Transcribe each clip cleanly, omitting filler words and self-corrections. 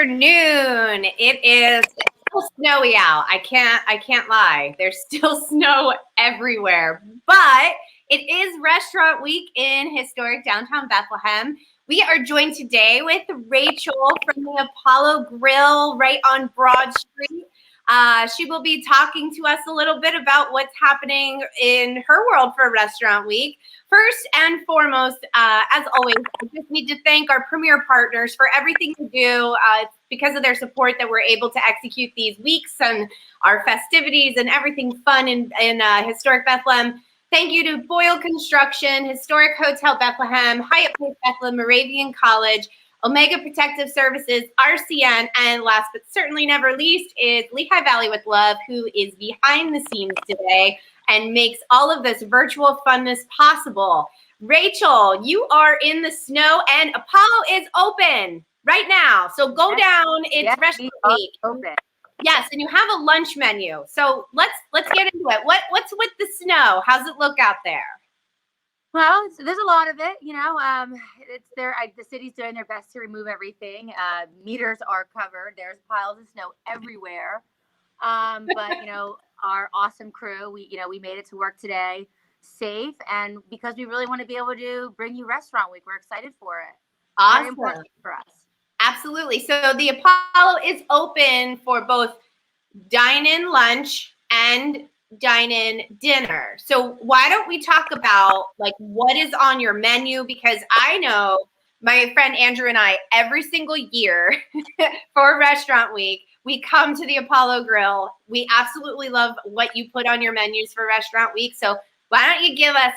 afternoon. It is still snowy out. I can't lie. There's still snow everywhere, but it is restaurant week in historic downtown Bethlehem. We are joined today with Rachel from the Apollo Grill right on Broad Street. She will be talking to us a little bit about what's happening in her world for Restaurant Week. First and foremost, as always, I just need to thank our premier partners for everything they do. It's because of their support that we're able to execute these weeks and our festivities and everything fun in historic Bethlehem. Thank you to Boyle Construction, Historic Hotel Bethlehem, Hyatt Place Bethlehem, Moravian College, Omega Protective Services, RCN, and last but certainly never least is Lehigh Valley with Love, who is behind the scenes today and makes all of this virtual funness possible. Rachel, you are in the snow and Apollo is open right now. So go down, it's Restaurant Week. Open. Yes, and you have a lunch menu. So let's get into it. What's with the snow? How's it look out there? Well, there's a lot of it, it's there. The city's doing their best to remove everything. Meters are covered. There's piles of snow everywhere. But our awesome crew, we made it to work today safe, and because we really want to be able to bring you Restaurant Week, we're excited for it. Awesome. Very important for us. Absolutely. So the Apollo is open for both dine-in lunch and dine-in dinner. So why don't we talk about what is on your menu? Because I know my friend Andrew and I, every single year for Restaurant Week, we come to the Apollo Grill. We absolutely love what you put on your menus for Restaurant Week. So why don't you give us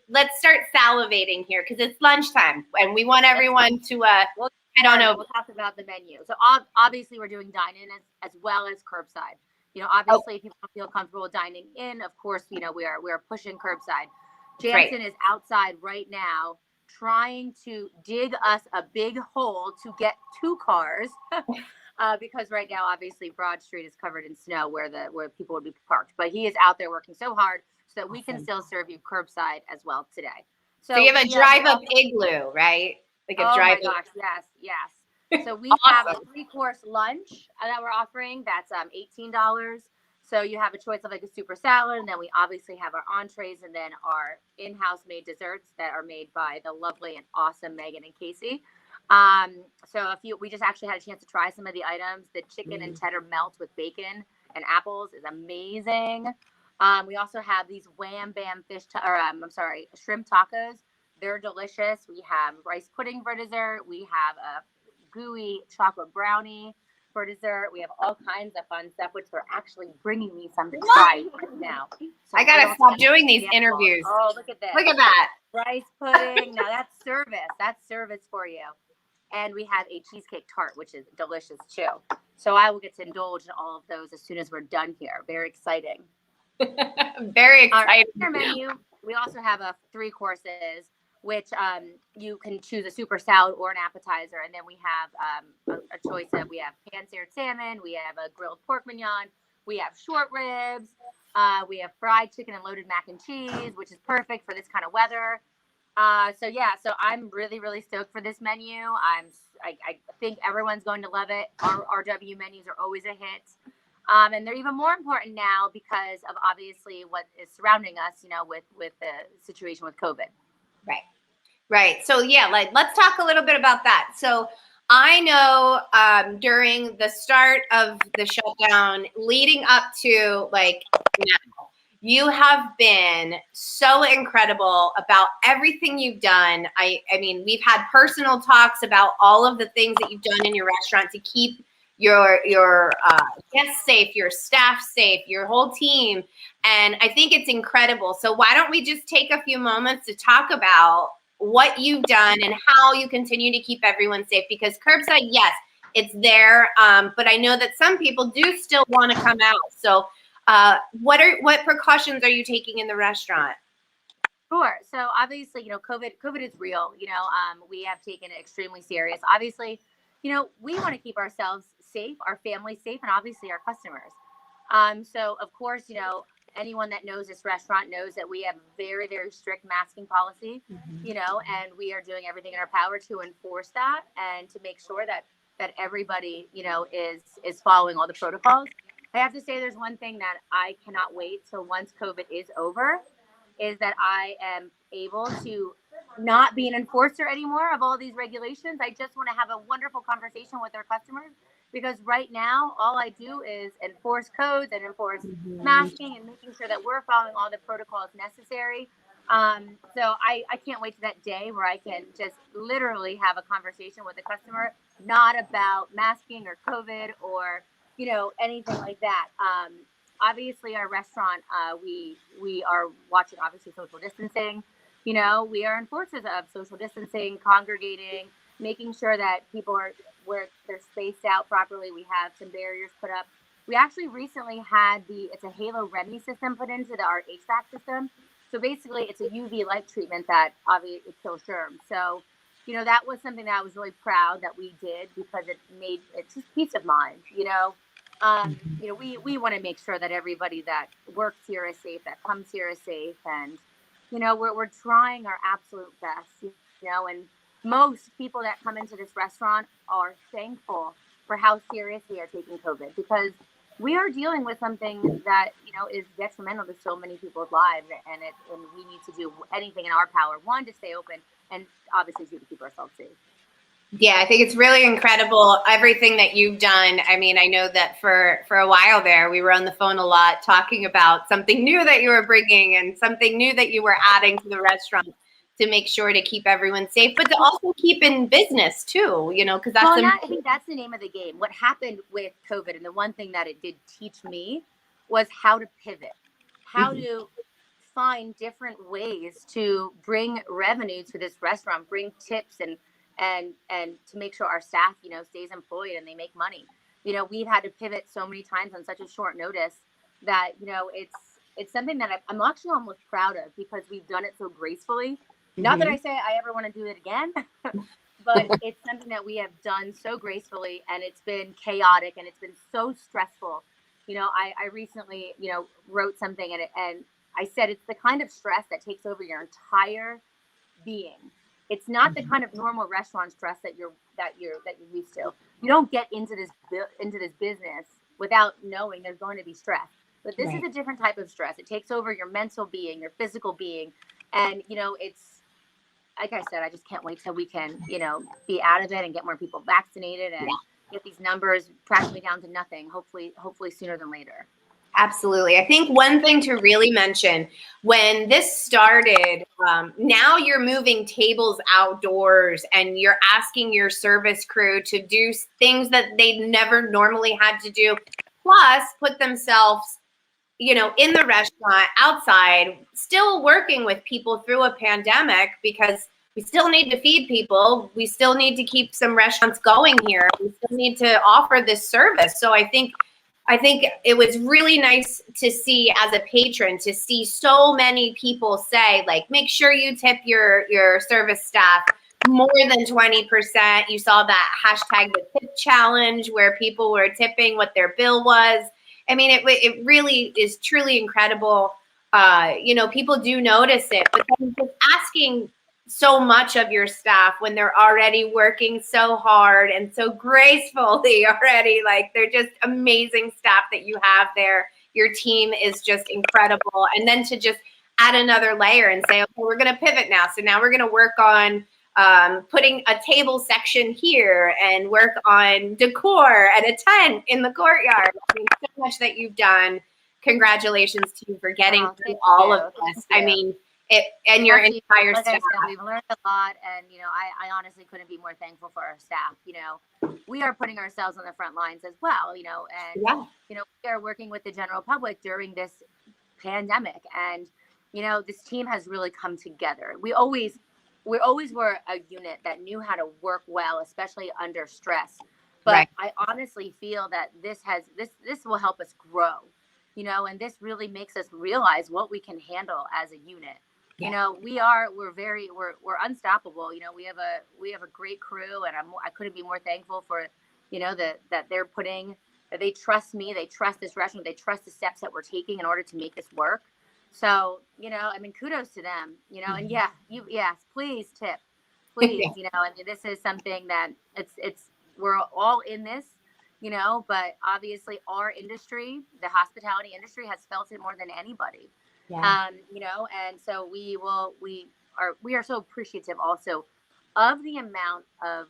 let's start salivating here because it's lunchtime and we want everyone to head on over. We'll talk about the menu. So obviously we're doing dine-in as well as curbside. Obviously, if people don't feel comfortable dining in, of course, we are pushing curbside. Jansen is outside right now trying to dig us a big hole to get two cars because right now, obviously, Broad Street is covered in snow where people would be parked. But he is out there working so hard so that we can still serve you curbside as well today. So you have a drive-up igloo, right? My gosh, yes. So we have a 3-course lunch that we're offering. That's $18. So you have a choice of a super salad, and then we obviously have our entrees, and then our in-house made desserts that are made by the lovely and awesome Megan and Casey. We just actually had a chance to try some of the items. The chicken and cheddar melt with bacon and apples is amazing. We also have these Wham Bam shrimp tacos. They're delicious. We have rice pudding for dessert. We have a gooey chocolate brownie for dessert. We have all kinds of fun stuff, which they're actually bringing me some to try right now. So I gotta stop doing these interviews. Oh, look at this. Look at that. Rice pudding. Now that's service. That's service for you. And we have a cheesecake tart, which is delicious too. So I will get to indulge in all of those as soon as we're done here. Very exciting. Very exciting. Our menu, we also have 3 courses, which you can choose a super salad or an appetizer. And then we have a choice of, we have pan-seared salmon, we have a grilled pork mignon, we have short ribs, we have fried chicken and loaded mac and cheese, which is perfect for this kind of weather. So I'm really, really stoked for this menu. I think everyone's going to love it. Our RW menus are always a hit. And they're even more important now because of obviously what is surrounding us, with the situation with COVID. Right. So let's talk a little bit about that. So I know during the start of the shutdown, leading up to now, you have been so incredible about everything you've done. I mean, we've had personal talks about all of the things that you've done in your restaurant to keep your guests safe, your staff safe, your whole team. And I think it's incredible. So why don't we just take a few moments to talk about what you've done and how you continue to keep everyone safe? Because curbside, yes, it's there. But I know that some people do still want to come out. So what precautions are you taking in the restaurant? Sure. So obviously, COVID is real. We have taken it extremely serious. Obviously, we want to keep ourselves safe, our families safe, and obviously our customers. So of course, anyone that knows this restaurant knows that we have a very, very strict masking policy, and we are doing everything in our power to enforce that and to make sure that that everybody, is following all the protocols. I have to say there's one thing that I cannot wait till once COVID is over, is that I am able to not be an enforcer anymore of all these regulations. I just want to have a wonderful conversation with our customers, because right now all I do is enforce codes and enforce masking and making sure that we're following all the protocols necessary. So I can't wait to that day where I can just literally have a conversation with the customer, not about masking or COVID or, anything like that. Obviously our restaurant, we are watching obviously social distancing. We are enforcers of social distancing, congregating, making sure that people are where they're spaced out properly. We have some barriers put up. We actually recently had it's a Halo Remy system put into our HVAC system. So basically it's a UV light treatment that obviously it kills germs. So, that was something that I was really proud that we did, because it's just peace of mind, we want to make sure that everybody that works here is safe, that comes here is safe. And, we're trying our absolute best, and most people that come into this restaurant are thankful for how serious we are taking COVID, because we are dealing with something that, is detrimental to so many people's lives. And we need to do anything in our power, one, to stay open, and obviously two, to keep ourselves safe. Yeah, I think it's really incredible, everything that you've done. I mean, I know that for a while there, we were on the phone a lot talking about something new that you were bringing and something new that you were adding to the restaurant to make sure to keep everyone safe, but to also keep in business too, because that's I think that's the name of the game. What happened with COVID, and the one thing that it did teach me, was how to pivot, how to find different ways to bring revenue to this restaurant, bring tips and to make sure our staff, stays employed and they make money. We've had to pivot so many times on such a short notice that, it's something that I'm actually almost proud of, because we've done it so gracefully. Not that I say I ever want to do it again, but it's something that we have done so gracefully, and it's been chaotic and it's been so stressful. I recently, wrote something and I said it's the kind of stress that takes over your entire being. It's not the kind of normal restaurant stress that you're used to. You don't get into this business without knowing there's going to be stress. But this is a different type of stress. It takes over your mental being, your physical being, and it's like I said, I just can't wait till we can, be out of it and get more people vaccinated and get these numbers practically down to nothing. Hopefully sooner than later. Absolutely. I think one thing to really mention, when this started, now you're moving tables outdoors and you're asking your service crew to do things that they never normally had to do, plus put themselves, in the restaurant outside, still working with people through a pandemic, because we still need to feed people. We still need to keep some restaurants going here. We still need to offer this service. So I think it was really nice to see, as a patron, to see so many people say, like, make sure you tip your service staff more than 20%. You saw that hashtag the tip challenge where people were tipping what their bill was. I mean, it really is truly incredible. People do notice it, but then just asking so much of your staff when they're already working so hard and so gracefully already, like, they're just amazing staff that you have there. Your team is just incredible. And then to just add another layer and say, okay, we're going to pivot now. So now we're going to work on putting a table section here and work on decor and a tent in the courtyard. I mean, so much that you've done. Congratulations to you for getting through all of this. I mean, and your entire staff. Like I said, we've learned a lot, and I honestly couldn't be more thankful for our staff. We are putting ourselves on the front lines as well. And we are working with the general public during this pandemic, and this team has really come together. We always were a unit that knew how to work well, especially under stress. But I honestly feel that this will help us grow, and this really makes us realize what we can handle as a unit. We're unstoppable. We have a great crew, and I couldn't be more thankful for, that they trust me, they trust this restaurant, they trust the steps that we're taking in order to make this work. So, kudos to them, and yes, please tip, please, this is something that it's we're all in this, but obviously our industry, the hospitality industry, has felt it more than anybody. Yeah. And so we are so appreciative also of the amount of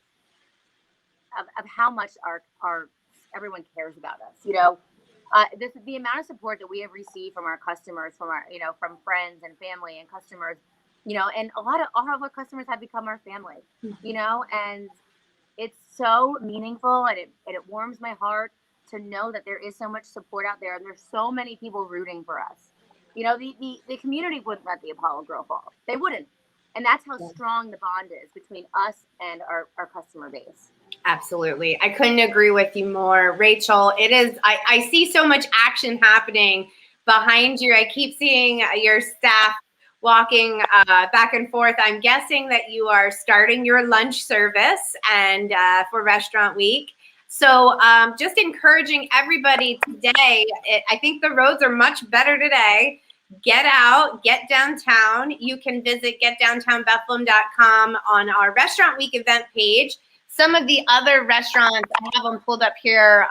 how much our everyone cares about us. The amount of support that we have received from our customers, from our, from friends and family and customers, and all of our customers have become our family, and it's so meaningful, and it warms my heart to know that there is so much support out there, and there's so many people rooting for us. The community wouldn't let the Apollo Grill fall. They wouldn't. And that's how strong the bond is between us and our customer base. Absolutely. I couldn't agree with you more, Rachel. It is, I see so much action happening behind you. I keep seeing your staff walking back and forth. I'm guessing that you are starting your lunch service and for Restaurant Week. So just encouraging everybody today. I think the roads are much better today. Get out, get downtown. You can visit getdowntownbethlehem.com on our Restaurant Week event page. Some of the other restaurants, I have them pulled up here,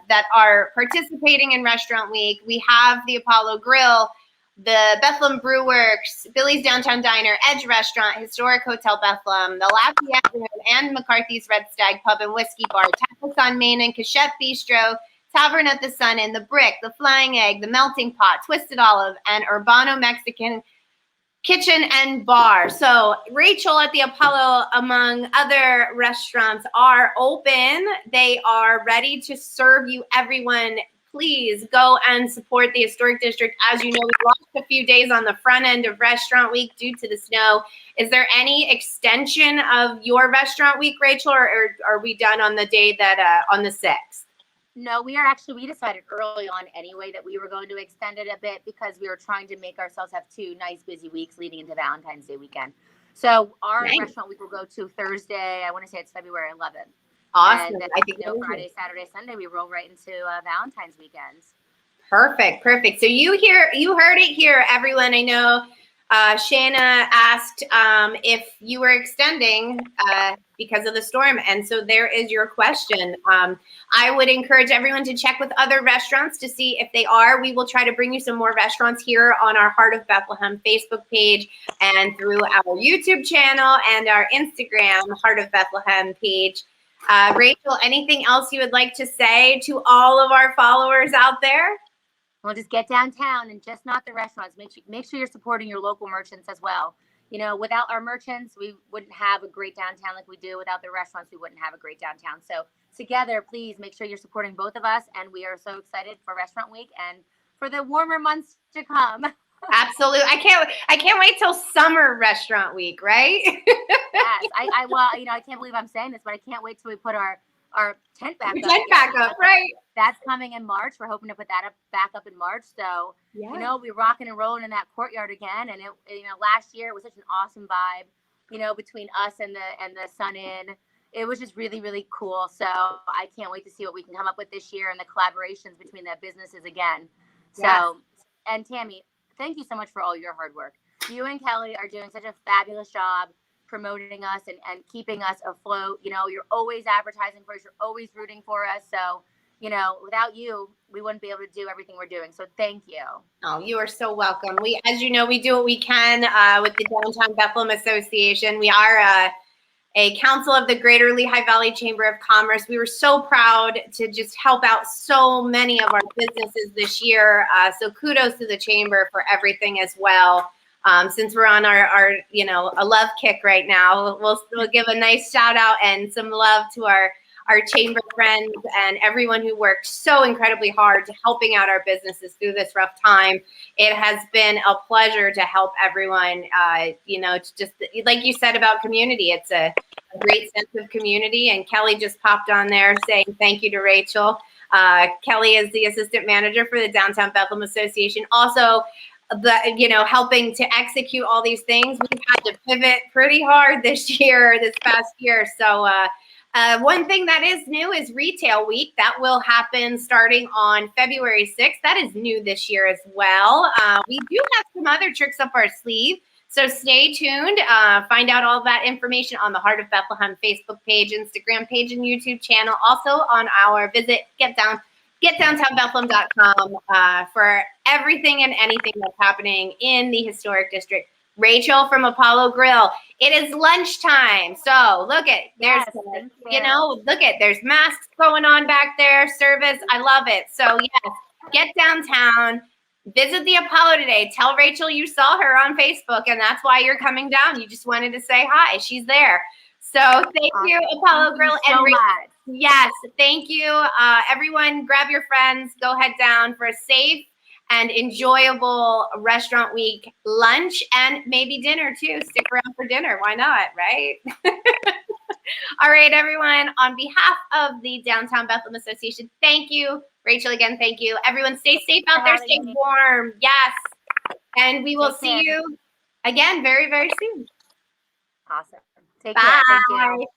that are participating in Restaurant Week. We have the Apollo Grill, the Bethlehem Brew Works, Billy's Downtown Diner, Edge Restaurant, Historic Hotel Bethlehem, the Lafayette Room, and McCarthy's Red Stag Pub and Whiskey Bar, Tacos on Main and Cachette Bistro, Tavern at the Sun Inn, the Brick, the Flying Egg, the Melting Pot, Twisted Olive, and Urbano Mexican Kitchen and Bar. So Rachel at the Apollo, among other restaurants, are open. They are ready to serve you, everyone. Please go and support the Historic District. As you know, we lost a few days on the front end of Restaurant Week due to the snow. Is there any extension of your Restaurant Week, Rachel, or are we done on the day that on the 6th? No, we decided early on anyway that we were going to extend it a bit because we were trying to make ourselves have 2 nice busy weeks leading into Valentine's Day weekend. So our Restaurant Week will go to Thursday. I want to say it's February 11th. Awesome. And then, Friday, Saturday, Sunday, we roll right into Valentine's weekends. Perfect. So you heard it here, everyone. I know Shanna asked if you were extending because of the storm. And so there is your question. I would encourage everyone to check with other restaurants to see if they are. We will try to bring you some more restaurants here on our Heart of Bethlehem Facebook page and through our YouTube channel and our Instagram Heart of Bethlehem page. Rachel, anything else you would like to say to all of our followers out there? Well, just get downtown and just not the restaurants. Make sure you're supporting your local merchants as well. Without our merchants, we wouldn't have a great downtown like we do. Without the restaurants, we wouldn't have a great downtown. So together, please make sure you're supporting both of us. And we are so excited for Restaurant Week and for the warmer months to come. Absolutely. I can't wait till summer Restaurant Week, right? Yes. I can't believe I'm saying this, but I can't wait till we put our tent back up. Tent back up, right? That's coming in March. We're hoping to put that back up in March. So, we're rocking and rolling in that courtyard again. And last year it was such an awesome vibe, between us and the Sun Inn. It was just really, really cool. So I can't wait to see what we can come up with this year and the collaborations between the businesses again. So, and Tammy, thank you so much for all your hard work. You and Kelly are doing such a fabulous job promoting us and keeping us afloat. You're always advertising for us. You're always rooting for us. So, without you, we wouldn't be able to do everything we're doing. So thank you. Oh, you are so welcome. As you know, we do what we can with the Downtown Bethlehem Association. We are a council of the Greater Lehigh Valley Chamber of Commerce. We were so proud to just help out so many of our businesses this year. So kudos to the chamber for everything as well. Since we're on our a love kick right now, we'll give a nice shout out and some love to our chamber friends and everyone who worked so incredibly hard to helping out our businesses through this rough time. It has been a pleasure to help everyone. It's just like you said about community. It's a great sense of community. And Kelly just popped on there saying thank you to Rachel. Kelly is the assistant manager for the Downtown Bethlehem Association. Also, helping to execute all these things. We've had to pivot pretty hard this past year. So one thing that is new is Retail Week. That will happen starting on February 6th. That is new this year as well. We do have some other tricks up our sleeve. So stay tuned. Find out all that information on the Heart of Bethlehem Facebook page, Instagram page, and YouTube channel. Also on our visit, getdowntownbethlehem.com for everything and anything that's happening in the historic district. Rachel from Apollo Grill. It is lunchtime. So look at, there's, there's masks going on back there, service. I love it. So yes, get downtown, visit the Apollo today. Tell Rachel you saw her on Facebook and that's why you're coming down. You just wanted to say hi. She's there. So thank you, Apollo Grill. Thank you so much. Yes, thank you. Everyone, grab your friends, go head down for a safe and enjoyable restaurant week lunch and maybe dinner too. Stick around for dinner. Why not, right? All right, everyone. On behalf of the Downtown Bethlehem Association, thank you. Rachel, again, thank you. Everyone, stay safe out there. Stay warm. Yes. And we will see you again very, very soon. Awesome. Take care. Thank you.